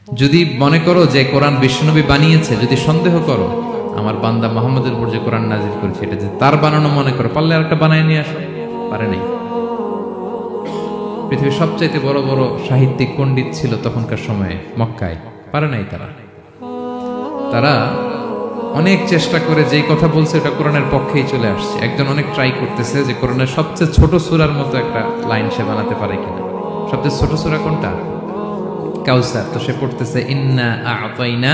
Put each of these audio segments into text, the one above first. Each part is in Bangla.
যদি মনে করো যে কোরআন বিশ্বনবী বানিয়েছে, যদি সন্দেহ করো আমার বান্দা মুহাম্মদের উপর যে কোরআন নাজিল করেছে এটা যে তার বানানো মনে করো, পারলে আরেকটা বানায় নিয়ে আসো। পারে নাই। পৃথিবীর সবচাইতে বড় বড় সাহিত্যিক পণ্ডিত ছিল তখনকার সময়ে মক্কায়, পারে নাই তারা অনেক চেষ্টা করে যেই কথা বলছে এটা কোরআনের পক্ষেই চলে আসছে। একজন অনেক ট্রাই করতেছে যে কোরআনের সবচেয়ে ছোট সূরার মতো একটা লাইন সে বানাতে পারে কিনা। সবচেয়ে ছোট সূরা কোনটা? কাউসার। তো সে পড়তেছে ইন্না আ'তাইনা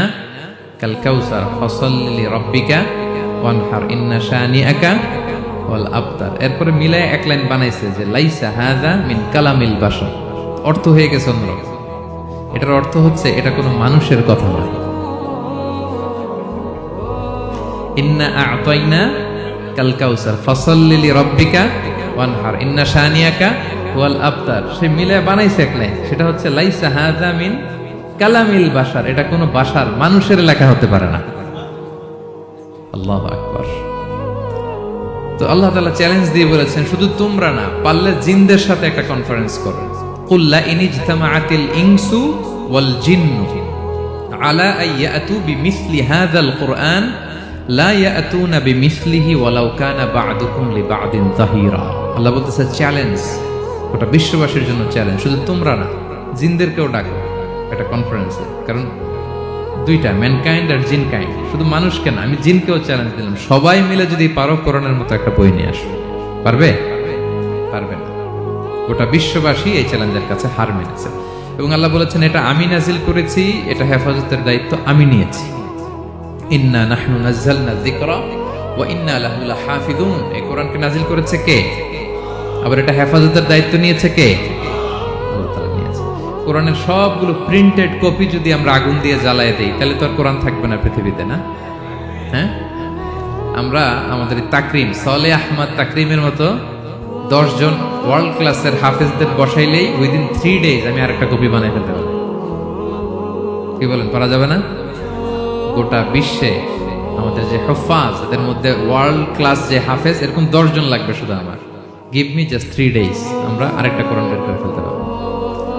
কাল কাউসার ফাসাল্লি লিরাব্বিকা ওয়ানহার ইন্না শানিআকা ওয়াল আবতার। এরপরে মিলায় এক লাইন বানাইছে যে লাইসা হাযা মিন কালামিল বাশার। অর্থ হয়ে গেছে অন্যরকম। এটার অর্থ হচ্ছে এটা কোনো মানুষের কথা নয়। ইন্না আ'তাইনা কাল কাউসার ফাসাল্লি লিরাব্বিকা ওয়ানহার ইন্না শানিআকা ওয়াল আবতার। সে মিলায় বানাইছে এক লাইন, সেটা হচ্ছে লাইসা হাযা মিন কালামিল বাশার। এটা কোনো বাশার মানুষের লেখা হতে পারে না। আল্লাহু আকবার। তো আল্লাহ তাআলা চ্যালেঞ্জ দিয়ে বলেছেন শুধু তোমরা না, পারলে জিনদের সাথে একটা কনফারেন্স করো। কুল লা ইন ইজতামাআতিল ইনসু ওয়াল জিন্নু আলা আইয়াতু বিমিসলি হাযাল কুরআন লা ইয়াতুনা বিমিসলিহি ওয়ালাউ কানা বা'দুকুম লিবা'দিন যাহিরা। আল্লাহ বলতেছে চ্যালেঞ্জ, ওটা বিশ্ববাসীর জন্য চ্যালেঞ্জ। শুধু তোমরা না, জিনদেরকেও ডাকো একটা কনফারেন্সে। কারণ দুইটা, ম্যানকাইন্ড আর জিনকাইন্ড। শুধু মানুষকে না, আমি জিনকেও চ্যালেঞ্জ দিলাম, সবাই মিলে যদি পারো কোরআনের মতো একটা বই নিয়ে আসো। পারবে? পারবে না। গোটা বিশ্ববাসী এই চ্যালেঞ্জের কাছে হার মেনেছে। এবং আল্লাহ বলেছেন এটা আমি নাজিল করেছি, এটা হেফাজতের দায়িত্ব আমি নিয়েছি। ইন্না নাহনু নাযালনা যিকরা ওয়া ইন্না লাহু লাহাফিজুন। এই কোরআনকে নাজিল করেছে কে? আবার এটা হেফাজতের দায়িত্ব নিয়েছে কে? আল্লাহ তাআলা নিয়েছে। কোরআনের সবগুলো প্রিন্টেড কপি যদি আমরা আগুন দিয়ে জ্বালায় দেই তাহলে তো আর কোরআন থাকবে না পৃথিবীতে, না? হ্যাঁ, আমরা আমাদের তাকরিম সালেহ আহমদ তাকরিমের মতো 10 জন ওয়ার্ল্ড ক্লাসের হাফেজদের বসাইলেই উইদিন 3 days আমি আরেকটা কপি বানাই ফেলতে পারি। কি বলেন, পারা যাবে না? গোটা বিশ্বে আমাদের যে হুফাজ, এদের মধ্যে ওয়ার্ল্ড ক্লাস যে হাফেজ, এরকম 10 জন লাগবে শুধু আমার। গিভ মি জাস্ট 3 days, আমরা আরেকটা কোরআন বের করে ফেলতে পারবো।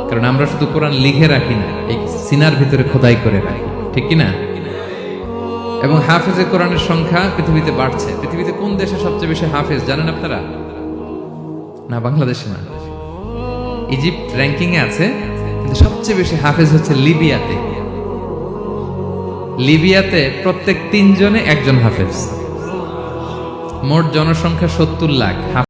কারণ আমরা শুধু কোরআন লিখে রাখি না, এই সিনার ভিতরে খোদাই করে রাখি, ঠিক কি না? এবং হাফেজে কোরআনের সংখ্যা পৃথিবীতে বাড়ছে। পৃথিবীতে কোন দেশে সবচেয়ে বেশি হাফেজ জানেন আপনারা? না, বাংলাদেশে না। ইজিপ্ট র্যাঙ্কিং এ আছে, কিন্তু সবচেয়ে বেশি হাফেজ হচ্ছে লিবিয়াতে। লিবিয়াতে প্রত্যেক 3 জনে একজন হাফেজ। মোট জনসংখ্যা 70 লাখ।